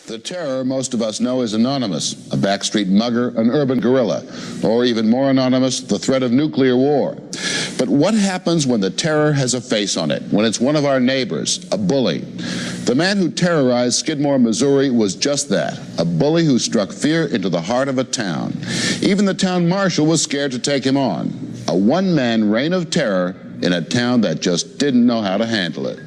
The terror most of us know is anonymous, a backstreet mugger, an urban guerrilla, or even more anonymous, the threat of nuclear war. But what happens when the terror has a face on it, when it's one of our neighbors, a bully? The man who terrorized Skidmore, Missouri was just that, a bully who struck fear into the heart of a town. Even the town marshal was scared to take him on. A one-man reign of terror in a town that just didn't know how to handle it.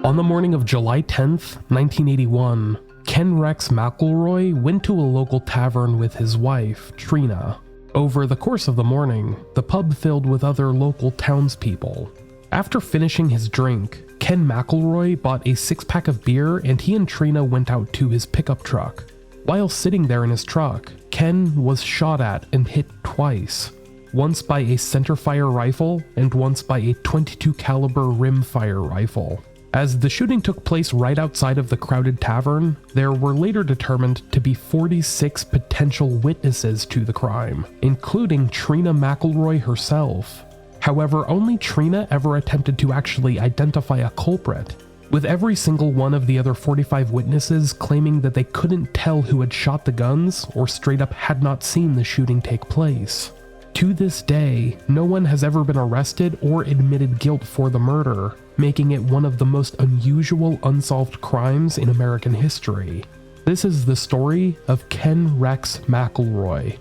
On the morning of July 10th, 1981, Ken Rex McElroy went to a local tavern with his wife, Trena. Over the course of the morning, the pub filled with other local townspeople. After finishing his drink, Ken McElroy bought a six-pack of beer and he and Trena went out to his pickup truck. While sitting there in his truck, Ken was shot at and hit twice. Once by a centerfire rifle and once by a .22 caliber rimfire rifle. As the shooting took place right outside of the crowded tavern, there were later determined to be 46 potential witnesses to the crime, including Trena McElroy herself. However, only Trena ever attempted to actually identify a culprit, with every single one of the other 45 witnesses claiming that they couldn't tell who had shot the guns or straight up had not seen the shooting take place. To this day, no one has ever been arrested or admitted guilt for the murder, making it one of the most unusual unsolved crimes in American history. This is the story of Ken Rex McElroy.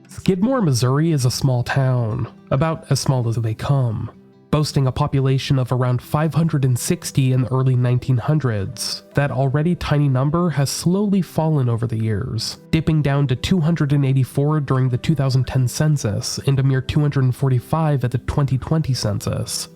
Skidmore, Missouri is a small town, about as small as they come, boasting a population of around 560 in the early 1900s. That already tiny number has slowly fallen over the years, dipping down to 284 during the 2010 census and a mere 245 at the 2020 census.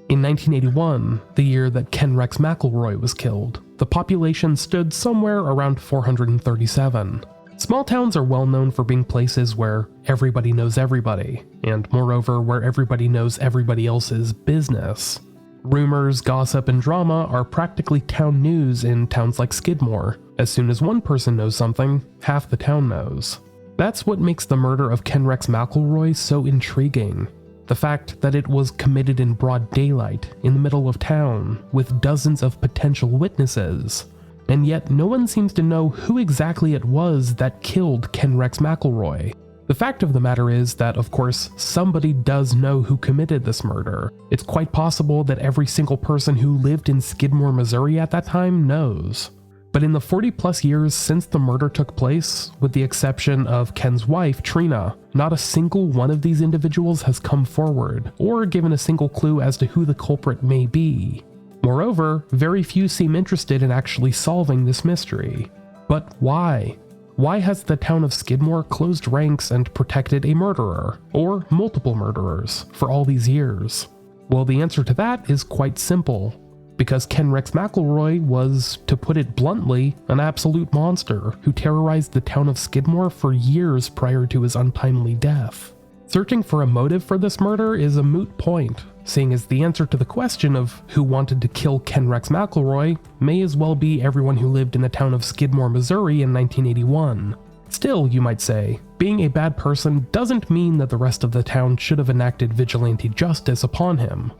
In 1981, the year that Ken Rex McElroy was killed, the population stood somewhere around 437. Small towns are well known for being places where everybody knows everybody, and moreover where everybody knows everybody else's business. Rumors, gossip, and drama are practically town news in towns like Skidmore. As soon as one person knows something, half the town knows. That's what makes the murder of Ken Rex McElroy so intriguing. The fact that it was committed in broad daylight, in the middle of town, with dozens of potential witnesses. And yet no one seems to know who exactly it was that killed Ken Rex McElroy. The fact of the matter is that, of course, somebody does know who committed this murder. It's quite possible that every single person who lived in Skidmore, Missouri at that time knows. But in the 40+ years since the murder took place, with the exception of Ken's wife, Trena, not a single one of these individuals has come forward, or given a single clue as to who the culprit may be. Moreover, very few seem interested in actually solving this mystery. But why? Why has the town of Skidmore closed ranks and protected a murderer, or multiple murderers, for all these years? Well, the answer to that is quite simple. Because Ken Rex McElroy was, to put it bluntly, an absolute monster who terrorized the town of Skidmore for years prior to his untimely death. Searching for a motive for this murder is a moot point, seeing as the answer to the question of who wanted to kill Ken Rex McElroy may as well be everyone who lived in the town of Skidmore, Missouri in 1981. Still, you might say, being a bad person doesn't mean that the rest of the town should have enacted vigilante justice upon him.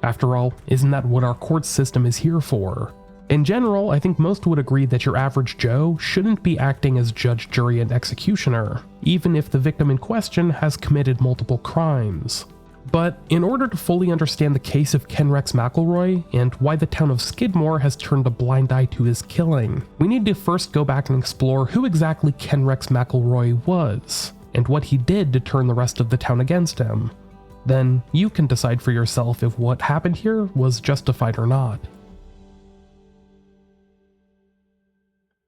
After all, isn't that what our court system is here for? In general, I think most would agree that your average Joe shouldn't be acting as judge, jury, and executioner, even if the victim in question has committed multiple crimes. But in order to fully understand the case of Ken Rex McElroy and why the town of Skidmore has turned a blind eye to his killing, we need to first go back and explore who exactly Ken Rex McElroy was, and what he did to turn the rest of the town against him. then you can decide for yourself if what happened here was justified or not.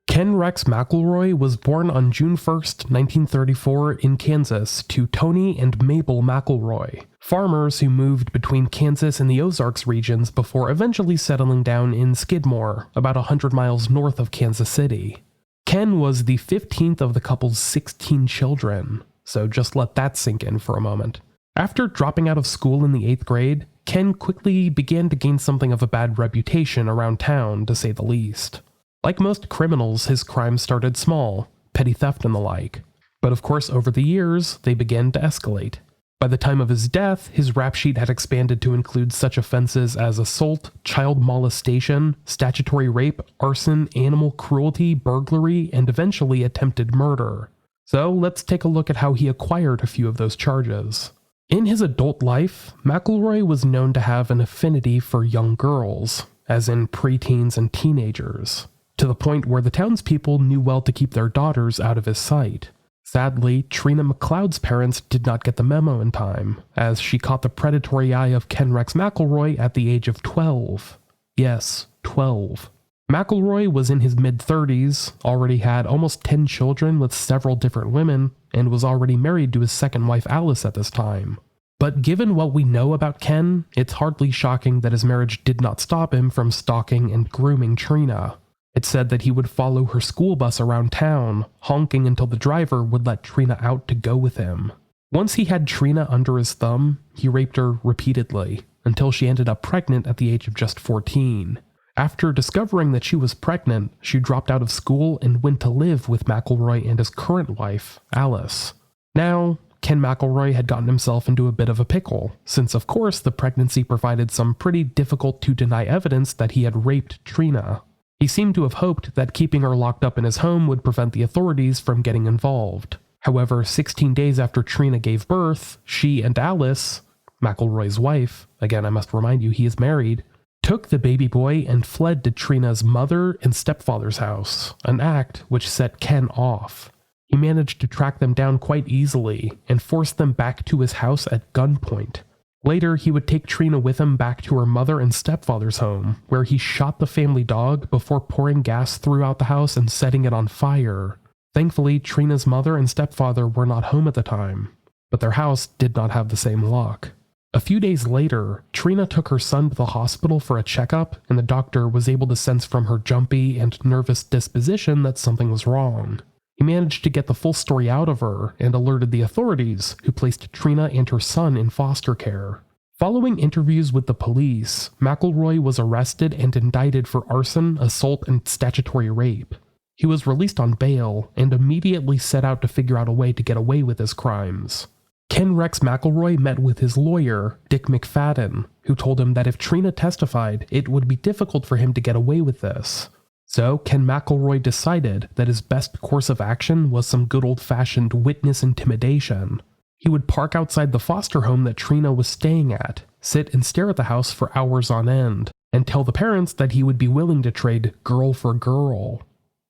Ken Rex McElroy was born on June 1st, 1934 in Kansas to Tony and Mabel McElroy, farmers who moved between Kansas and the Ozarks regions before eventually settling down in Skidmore, about 100 miles north of Kansas City. Ken was the 15th of the couple's 16 children, so just let that sink in for a moment. After dropping out of school in the 8th grade, Ken quickly began to gain something of a bad reputation around town, to say the least. Like most criminals, his crimes started small, petty theft and the like. But of course, over the years, they began to escalate. By the time of his death, his rap sheet had expanded to include such offenses as assault, child molestation, statutory rape, arson, animal cruelty, burglary, and eventually attempted murder. So let's take a look at how he acquired a few of those charges. In his adult life, McElroy was known to have an affinity for young girls, as in preteens and teenagers, to the point where the townspeople knew well to keep their daughters out of his sight. Sadly, Trena McLeod's parents did not get the memo in time, as she caught the predatory eye of Ken Rex McElroy at the age of 12. Yes, 12. McElroy was in his mid-30s, already had almost 10 children with several different women, and was already married to his second wife Alice at this time. But given what we know about Ken, it's hardly shocking that his marriage did not stop him from stalking and grooming Trena. It said that he would follow her school bus around town, honking until the driver would let Trena out to go with him. Once he had Trena under his thumb, he raped her repeatedly, until she ended up pregnant at the age of just 14. After discovering that she was pregnant, she dropped out of school and went to live with McElroy and his current wife, Alice. Now, Ken McElroy had gotten himself into a bit of a pickle, since of course the pregnancy provided some pretty difficult to deny evidence that he had raped Trena. He seemed to have hoped that keeping her locked up in his home would prevent the authorities from getting involved. However, 16 days after Trena gave birth, she and Alice, McElroy's wife, again I must remind you he is married, took the baby boy and fled to Trena's mother and stepfather's house, an act which set Ken off. He managed to track them down quite easily and force them back to his house at gunpoint. Later, he would take Trena with him back to her mother and stepfather's home, where he shot the family dog before pouring gas throughout the house and setting it on fire. Thankfully, Trena's mother and stepfather were not home at the time, but their house did not have the same luck. A few days later, Trena took her son to the hospital for a checkup, and the doctor was able to sense from her jumpy and nervous disposition that something was wrong. He managed to get the full story out of her and alerted the authorities, who placed Trena and her son in foster care. Following interviews with the police, McElroy was arrested and indicted for arson, assault, and statutory rape. He was released on bail and immediately set out to figure out a way to get away with his crimes. Ken Rex McElroy met with his lawyer, Dick McFadden, who told him that if Trena testified, it would be difficult for him to get away with this. So Ken McElroy decided that his best course of action was some good old-fashioned witness intimidation. He would park outside the foster home that Trena was staying at, sit and stare at the house for hours on end, and tell the parents that he would be willing to trade girl for girl,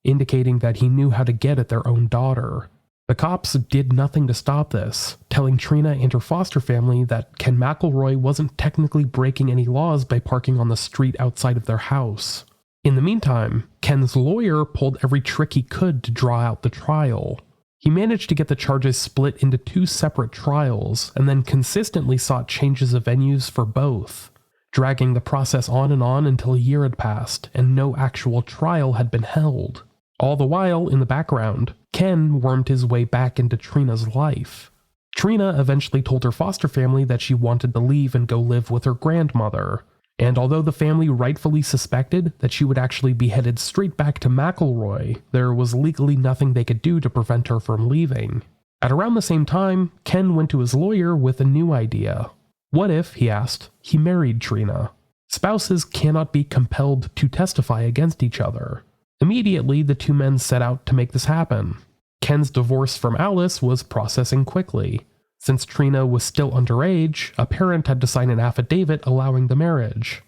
indicating that he knew how to get at their own daughter. The cops did nothing to stop this, telling Trena and her foster family that Ken McElroy wasn't technically breaking any laws by parking on the street outside of their house. In the meantime, Ken's lawyer pulled every trick he could to draw out the trial. He managed to get the charges split into 2 separate trials, and then consistently sought changes of venues for both, dragging the process on until a year had passed, and no actual trial had been held. All the while, in the background, Ken wormed his way back into Trena's life. Trena eventually told her foster family that she wanted to leave and go live with her grandmother, and although the family rightfully suspected that she would actually be headed straight back to McElroy, there was legally nothing they could do to prevent her from leaving. At around the same time, Ken went to his lawyer with a new idea. What if, he asked, he married Trena? Spouses cannot be compelled to testify against each other. Immediately, the two men set out to make this happen. Ken's divorce from Alice was processing quickly. Since Trena was still underage, a parent had to sign an affidavit allowing the marriage.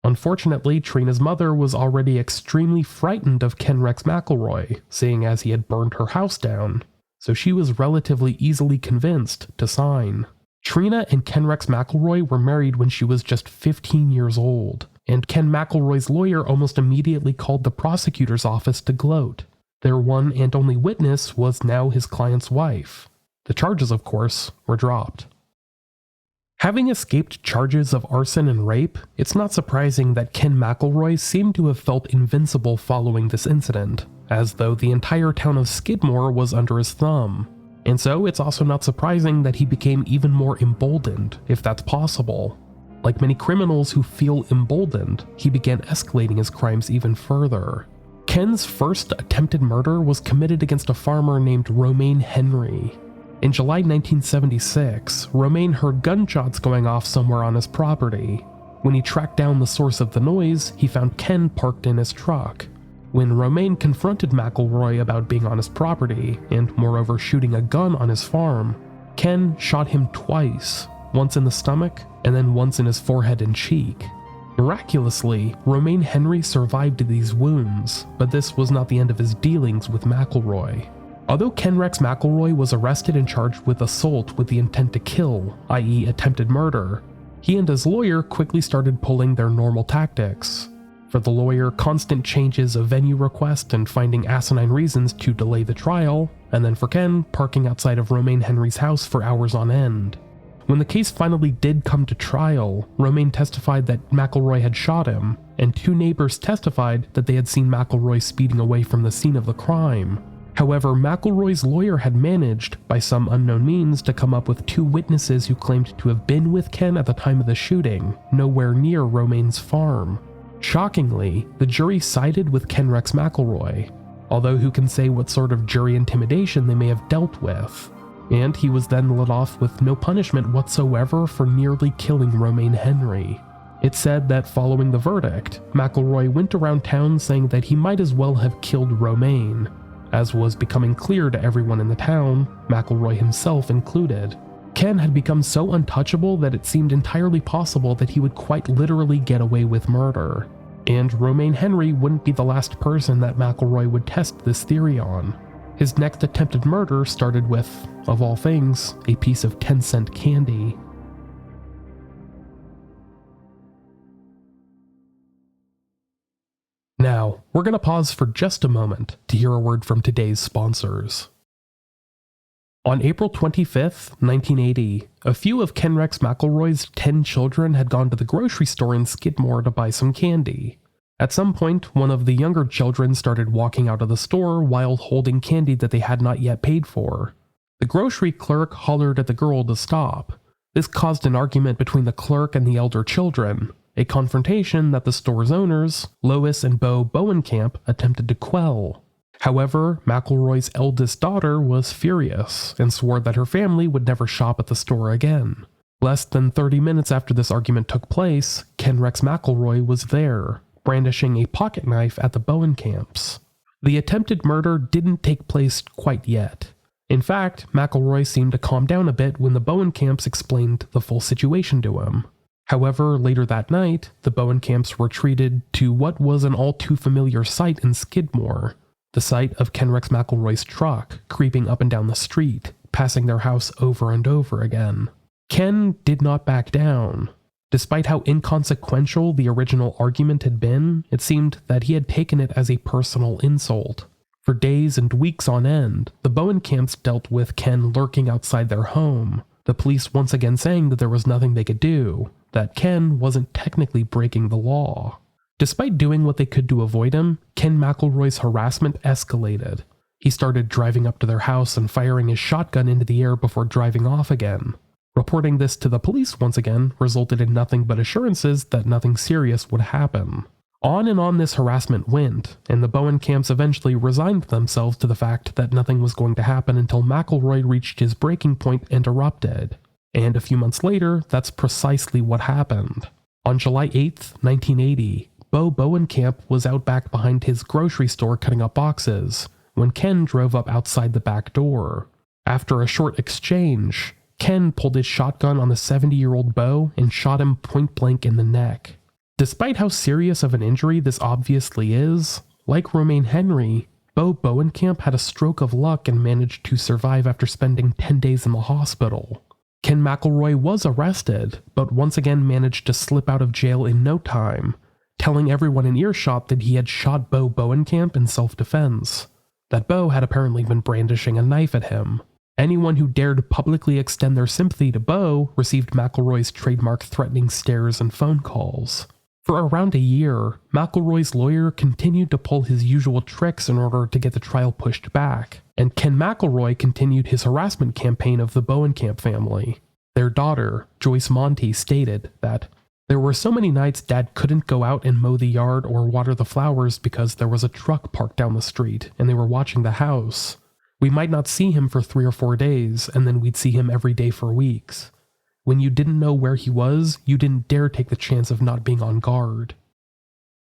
Unfortunately, Trena's mother was already extremely frightened of Ken Rex McElroy, seeing as he had burned her house down, so she was relatively easily convinced to sign. Trena and Ken Rex McElroy were married when she was just 15 years old, and Ken McElroy's lawyer almost immediately called the prosecutor's office to gloat. Their one and only witness was now his client's wife. The charges, of course, were dropped. Having escaped charges of arson and rape, it's not surprising that Ken McElroy seemed to have felt invincible following this incident, as though the entire town of Skidmore was under his thumb. And so it's also not surprising that he became even more emboldened, if that's possible. Like many criminals who feel emboldened, he began escalating his crimes even further. Ken's first attempted murder was committed against a farmer named Romaine Henry. In July 1976, Romaine heard gunshots going off somewhere on his property. When he tracked down the source of the noise, he found Ken parked in his truck. When Romaine confronted McElroy about being on his property, and moreover shooting a gun on his farm, Ken shot him twice, once in the stomach and then once in his forehead and cheek. Miraculously, Romaine Henry survived these wounds, but this was not the end of his dealings with McElroy. Although Ken Rex McElroy was arrested and charged with assault with the intent to kill, i.e. attempted murder, he and his lawyer quickly started pulling their normal tactics. For the lawyer, constant changes of venue request and finding asinine reasons to delay the trial, and then for Ken, parking outside of Romaine Henry's house for hours on end. When the case finally did come to trial, Romaine testified that McElroy had shot him, and 2 neighbors testified that they had seen McElroy speeding away from the scene of the crime. However, McElroy's lawyer had managed, by some unknown means, to come up with 2 witnesses who claimed to have been with Ken at the time of the shooting, nowhere near Romaine's farm. Shockingly, the jury sided with Ken Rex McElroy, although who can say what sort of jury intimidation they may have dealt with, and he was then let off with no punishment whatsoever for nearly killing Romaine Henry. It's said that following the verdict, McElroy went around town saying that he might as well have killed Romaine. As was becoming clear to everyone in the town, McElroy himself included. Ken had become so untouchable that it seemed entirely possible that he would quite literally get away with murder. And Romaine Henry wouldn't be the last person that McElroy would test this theory on. His next attempted murder started with, of all things, a piece of 10-cent candy. Now, we're going to pause for just a moment to hear a word from today's sponsors. On April 25th, 1980, a few of Ken Rex McElroy's 10 children had gone to the grocery store in Skidmore to buy some candy. At some point, one of the younger children started walking out of the store while holding candy that they had not yet paid for. The grocery clerk hollered at the girl to stop. This caused an argument between the clerk and the elder children, a confrontation that the store's owners, Lois and Bo Bowenkamp, attempted to quell. However, McElroy's eldest daughter was furious and swore that her family would never shop at the store again. Less than 30 minutes after this argument took place, Ken Rex McElroy was there, brandishing a pocket knife at the Bowenkamps. The attempted murder didn't take place quite yet. In fact, McElroy seemed to calm down a bit when the Bowenkamps explained the full situation to him. However, later that night, the Bowenkamps were treated to what was an all too familiar sight in Skidmore, the sight of Ken Rex McElroy's truck creeping up and down the street, passing their house over and over again. Ken did not back down. Despite how inconsequential the original argument had been, it seemed that he had taken it as a personal insult. For days and weeks on end, the Bowenkamps dealt with Ken lurking outside their home, the police once again saying that there was nothing they could do, that Ken wasn't technically breaking the law. Despite doing what they could to avoid him, Ken McElroy's harassment escalated. He started driving up to their house and firing his shotgun into the air before driving off again. Reporting this to the police once again resulted in nothing but assurances that nothing serious would happen. On and on this harassment went, and the Bowenkamps eventually resigned themselves to the fact that nothing was going to happen until McElroy reached his breaking point and erupted. And a few months later, that's precisely what happened. On July 8th, 1980, Bo Bowenkamp was out back behind his grocery store cutting up boxes, when Ken drove up outside the back door. After a short exchange, Ken pulled his shotgun on the 70-year-old Bo and shot him point blank in the neck. Despite how serious of an injury this obviously is, like Romaine Henry, Bo Bowenkamp had a stroke of luck and managed to survive after spending 10 days in the hospital. Ken McElroy was arrested, but once again managed to slip out of jail in no time, telling everyone in earshot that he had shot Bo Bowenkamp in self-defense. That Bo had apparently been brandishing a knife at him. Anyone who dared publicly extend their sympathy to Bo received McElroy's trademark threatening stares and phone calls. For around a year, McElroy's lawyer continued to pull his usual tricks in order to get the trial pushed back, and Ken McElroy continued his harassment campaign of the Bowenkamp family. Their daughter, Joyce Monty, stated that, "There were so many nights Dad couldn't go out and mow the yard or water the flowers because there was a truck parked down the street and they were watching the house. We might not see him for 3 or 4 days, and then we'd see him every day for weeks. When you didn't know where he was, you didn't dare take the chance of not being on guard."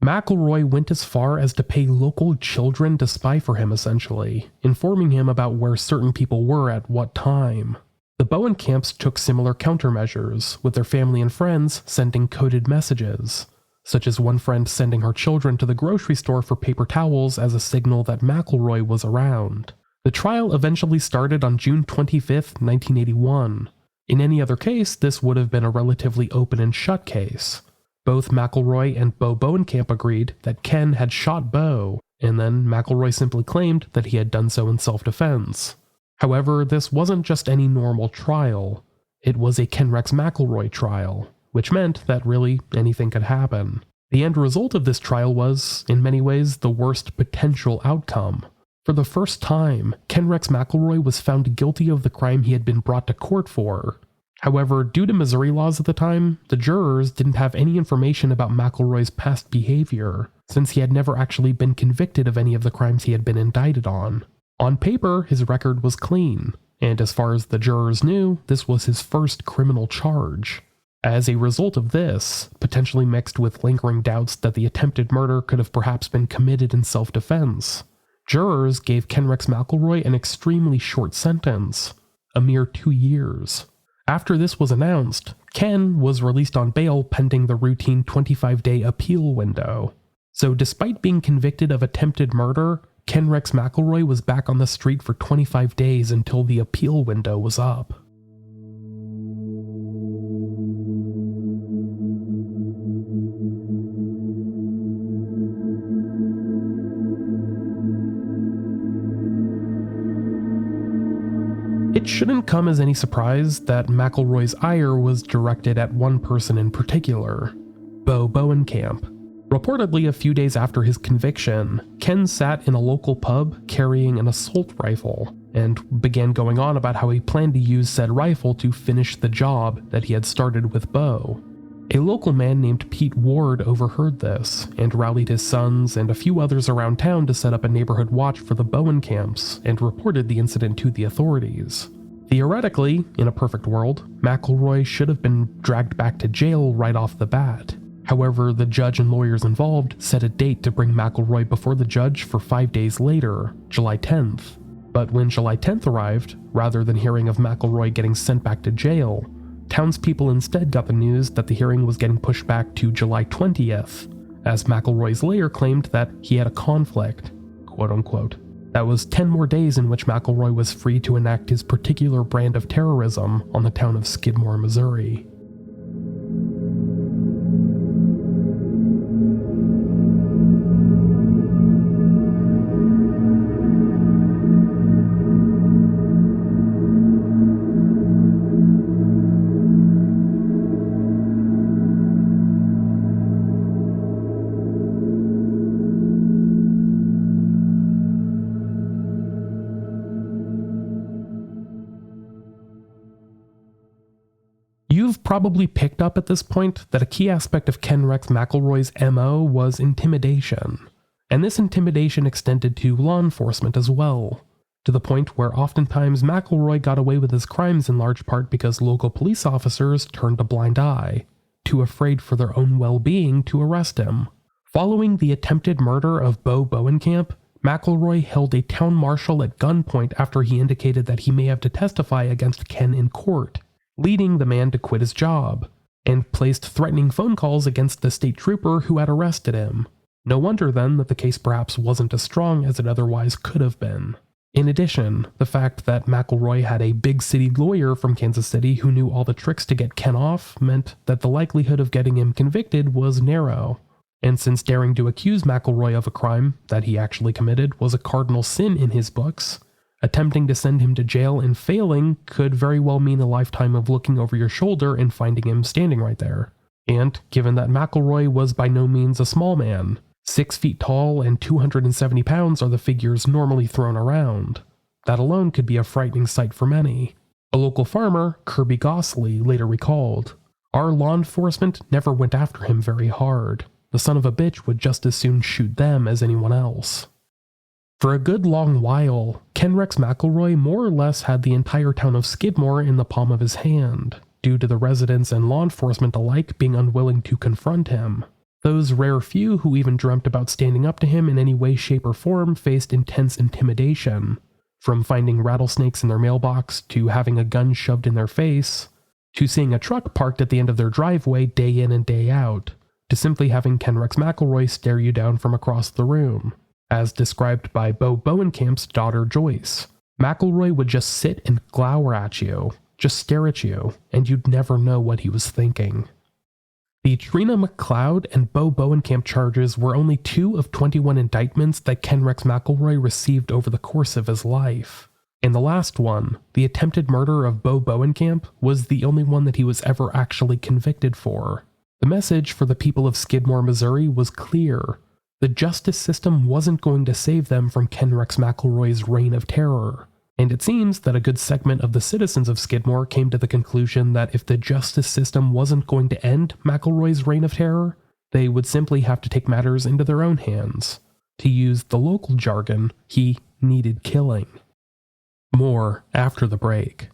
McElroy went as far as to pay local children to spy for him essentially, informing him about where certain people were at what time. The Bowenkamps took similar countermeasures, with their family and friends sending coded messages, such as one friend sending her children to the grocery store for paper towels as a signal that McElroy was around. The trial eventually started on June 25, 1981. In any other case, this would have been a relatively open and shut case. Both McElroy and Bo Bowenkamp agreed that Ken had shot Bo, and then McElroy simply claimed that he had done so in self-defense. However, this wasn't just any normal trial. It was a Ken Rex McElroy trial, which meant that really anything could happen. The end result of this trial was, in many ways, the worst potential outcome. For the first time, Ken Rex McElroy was found guilty of the crime he had been brought to court for. However, due to Missouri laws at the time, the jurors didn't have any information about McElroy's past behavior, since he had never actually been convicted of any of the crimes he had been indicted on. On paper, his record was clean, and as far as the jurors knew, this was his first criminal charge. As a result of this, potentially mixed with lingering doubts that the attempted murder could have perhaps been committed in self-defense, jurors gave Ken Rex McElroy an extremely short sentence, a mere 2 years. After this was announced, Ken was released on bail pending the routine 25-day appeal window. So despite being convicted of attempted murder, Ken Rex McElroy was back on the street for 25 days until the appeal window was up. It shouldn't come as any surprise that McElroy's ire was directed at one person in particular, Bo Bowenkamp. Reportedly, a few days after his conviction, Ken sat in a local pub carrying an assault rifle and began going on about how he planned to use said rifle to finish the job that he had started with Bo. A local man named Pete Ward overheard this and rallied his sons and a few others around town to set up a neighborhood watch for the Bowenkamps and reported the incident to the authorities. Theoretically, in a perfect world, McElroy should have been dragged back to jail right off the bat. However, the judge and lawyers involved set a date to bring McElroy before the judge for 5 days later, July 10th. But when July 10th arrived, rather than hearing of McElroy getting sent back to jail, townspeople instead got the news that the hearing was getting pushed back to July 20th, as McElroy's lawyer claimed that he had a conflict, quote-unquote. That was 10 more days in which McElroy was free to enact his particular brand of terrorism on the town of Skidmore, Missouri. You've probably picked up at this point that a key aspect of Ken Rex McElroy's MO was intimidation, and this intimidation extended to law enforcement as well, to the point where oftentimes McElroy got away with his crimes in large part because local police officers turned a blind eye, too afraid for their own well-being to arrest him. Following the attempted murder of Bo Bowenkamp, McElroy held a town marshal at gunpoint after he indicated that he may have to testify against Ken in court, leading the man to quit his job, and placed threatening phone calls against the state trooper who had arrested him. No wonder then that the case perhaps wasn't as strong as it otherwise could have been. In addition, the fact that McElroy had a big city lawyer from Kansas City who knew all the tricks to get Ken off meant that the likelihood of getting him convicted was narrow. And since daring to accuse McElroy of a crime that he actually committed was a cardinal sin in his books, attempting to send him to jail and failing could very well mean a lifetime of looking over your shoulder and finding him standing right there. And given that McElroy was by no means a small man, 6 feet tall and 270 pounds are the figures normally thrown around, that alone could be a frightening sight for many. A local farmer, Kirby Gossley, later recalled, "Our law enforcement never went after him very hard. The son of a bitch would just as soon shoot them as anyone else." For a good long while, Ken Rex McElroy more or less had the entire town of Skidmore in the palm of his hand, due to the residents and law enforcement alike being unwilling to confront him. Those rare few who even dreamt about standing up to him in any way, shape, or form faced intense intimidation, from finding rattlesnakes in their mailbox, to having a gun shoved in their face, to seeing a truck parked at the end of their driveway day in and day out, to simply having Ken Rex McElroy stare you down from across the room. As described by Bo Bowenkamp's daughter Joyce, McElroy would just sit and glower at you, just stare at you, and you'd never know what he was thinking. The Trena McElroy and Bo Bowenkamp charges were only 2 of 21 indictments that Ken Rex McElroy received over the course of his life. And the last one, the attempted murder of Bo Bowenkamp, was the only one that he was ever actually convicted for. The message for the people of Skidmore, Missouri was clear. The justice system wasn't going to save them from Ken Rex McElroy's reign of terror. And it seems that a good segment of the citizens of Skidmore came to the conclusion that if the justice system wasn't going to end McElroy's reign of terror, they would simply have to take matters into their own hands. To use the local jargon, he needed killing. More after the break.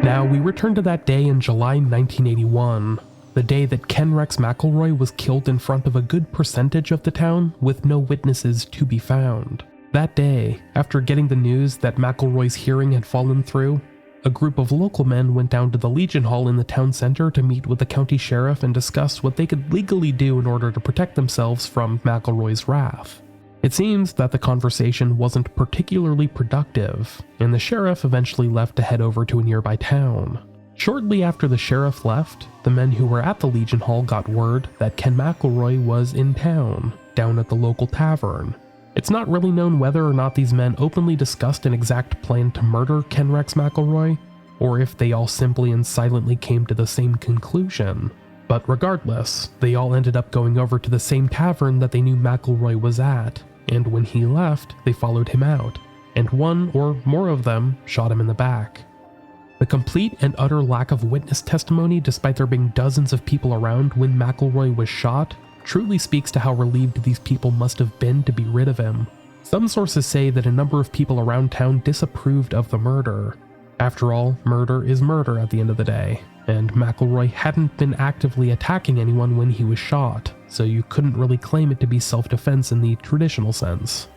Now we return to that day in July 1981, the day that Ken Rex McElroy was killed in front of a good percentage of the town with no witnesses to be found. That day, after getting the news that McElroy's hearing had fallen through, a group of local men went down to the Legion Hall in the town center to meet with the county sheriff and discuss what they could legally do in order to protect themselves from McElroy's wrath. It seems that the conversation wasn't particularly productive, and the sheriff eventually left to head over to a nearby town. Shortly after the sheriff left, the men who were at the Legion Hall got word that Ken McElroy was in town, down at the local tavern. It's not really known whether or not these men openly discussed an exact plan to murder Ken Rex McElroy, or if they all simply and silently came to the same conclusion. But regardless, they all ended up going over to the same tavern that they knew McElroy was at, and when he left, they followed him out, and one or more of them shot him in the back. The complete and utter lack of witness testimony, despite there being dozens of people around when McElroy was shot, truly speaks to how relieved these people must have been to be rid of him. Some sources say that a number of people around town disapproved of the murder. After all, murder is murder at the end of the day, and McElroy hadn't been actively attacking anyone when he was shot, so you couldn't really claim it to be self-defense in the traditional sense.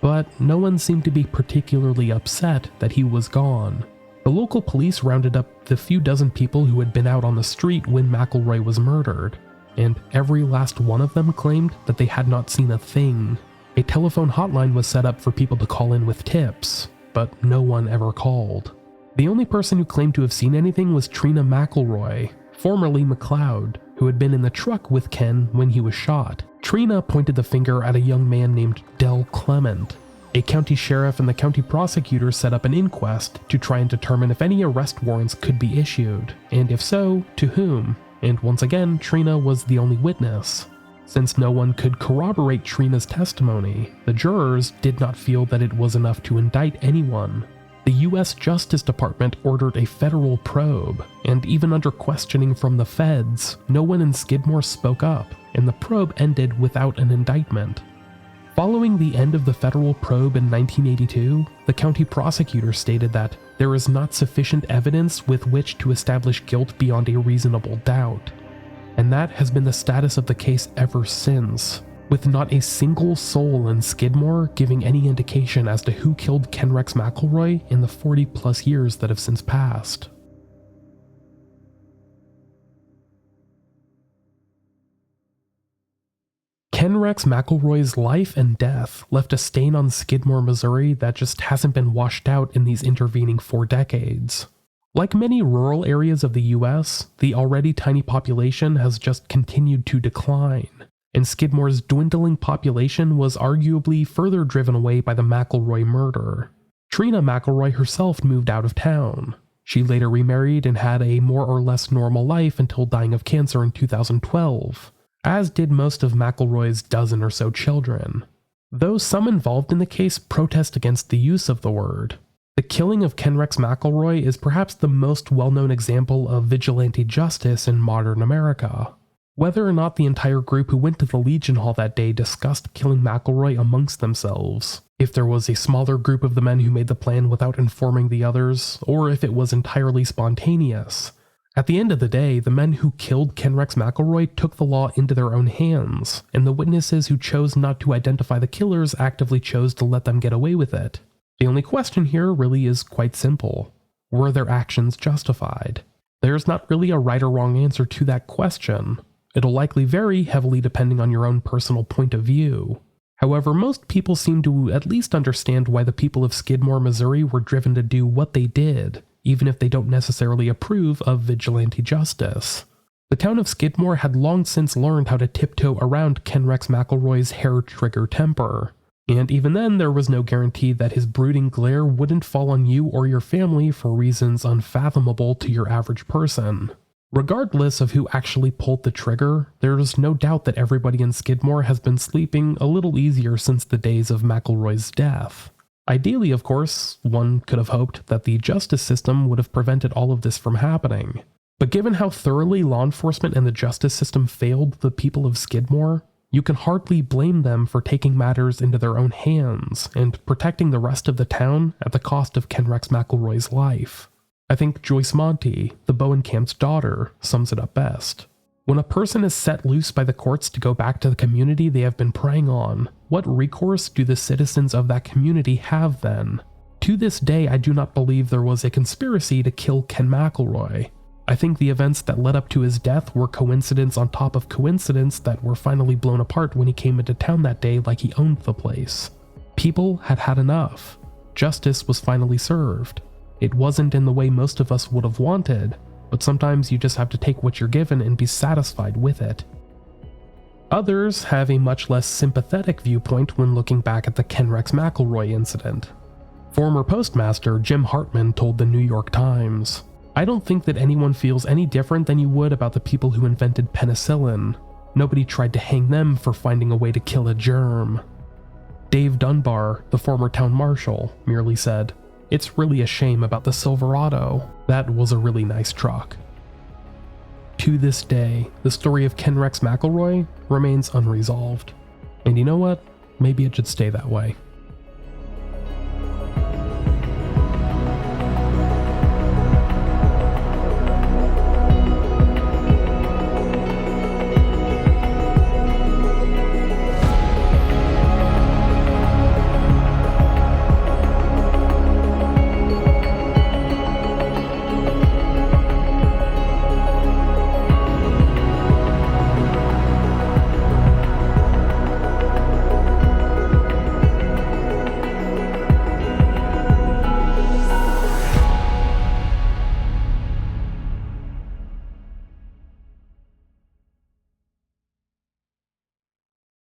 But no one seemed to be particularly upset that he was gone. The local police rounded up the few dozen people who had been out on the street when McElroy was murdered, and every last one of them claimed that they had not seen a thing. A telephone hotline was set up for people to call in with tips, but no one ever called. The only person who claimed to have seen anything was Trena McElroy, formerly McLeod, who had been in the truck with Ken when he was shot. Trena pointed the finger at a young man named Del Clement. A county sheriff and the county prosecutor set up an inquest to try and determine if any arrest warrants could be issued, and if so, to whom. And once again, Trena was the only witness. Since no one could corroborate Trena's testimony, the jurors did not feel that it was enough to indict anyone. The U.S. Justice Department ordered a federal probe, and even under questioning from the feds, no one in Skidmore spoke up, and the probe ended without an indictment. Following the end of the federal probe in 1982, the county prosecutor stated that there is not sufficient evidence with which to establish guilt beyond a reasonable doubt. And that has been the status of the case ever since. with not a single soul in Skidmore giving any indication as to who killed Ken Rex McElroy in the 40+ years that have since passed. Ken Rex McElroy's life and death left a stain on Skidmore, Missouri that just hasn't been washed out in these intervening 4 decades. Like many rural areas of the US, the already tiny population has just continued to decline, and Skidmore's dwindling population was arguably further driven away by the McElroy murder. Trena McElroy herself moved out of town. She later remarried and had a more or less normal life until dying of cancer in 2012. As did most of McElroy's dozen or so children, though some involved in the case protest against the use of the word. The killing of Ken Rex McElroy is perhaps the most well-known example of vigilante justice in modern America. Whether or not the entire group who went to the Legion Hall that day discussed killing McElroy amongst themselves, if there was a smaller group of the men who made the plan without informing the others, or if it was entirely spontaneous, at the end of the day, the men who killed Ken Rex McElroy took the law into their own hands, and the witnesses who chose not to identify the killers actively chose to let them get away with it. The only question here really is quite simple. Were their actions justified? There's not really a right or wrong answer to that question. It'll likely vary heavily depending on your own personal point of view. However, most people seem to at least understand why the people of Skidmore, Missouri were driven to do what they did, even if they don't necessarily approve of vigilante justice. The town of Skidmore had long since learned how to tiptoe around Ken Rex McElroy's hair-trigger temper, and even then there was no guarantee that his brooding glare wouldn't fall on you or your family for reasons unfathomable to your average person. Regardless of who actually pulled the trigger, there's no doubt that everybody in Skidmore has been sleeping a little easier since the days of McElroy's death. Ideally, of course, one could have hoped that the justice system would have prevented all of this from happening. But given how thoroughly law enforcement and the justice system failed the people of Skidmore, you can hardly blame them for taking matters into their own hands and protecting the rest of the town at the cost of Ken Rex McElroy's life. I think Joyce Monty, the Bowenkamp's daughter, sums it up best. When a person is set loose by the courts to go back to the community they have been preying on, what recourse do the citizens of that community have then? To this day, I do not believe there was a conspiracy to kill Ken McElroy. I think the events that led up to his death were coincidence on top of coincidence that were finally blown apart when he came into town that day like he owned the place. People had had enough. Justice was finally served. It wasn't in the way most of us would have wanted, but sometimes you just have to take what you're given and be satisfied with it. Others have a much less sympathetic viewpoint when looking back at the Ken Rex McElroy incident. Former postmaster Jim Hartman told the New York Times, "I don't think that anyone feels any different than you would about the people who invented penicillin. Nobody tried to hang them for finding a way to kill a germ." Dave Dunbar, the former town marshal, merely said, "It's really a shame about the Silverado. That was a really nice truck." To this day, the story of Ken Rex McElroy remains unresolved. And you know what? Maybe it should stay that way.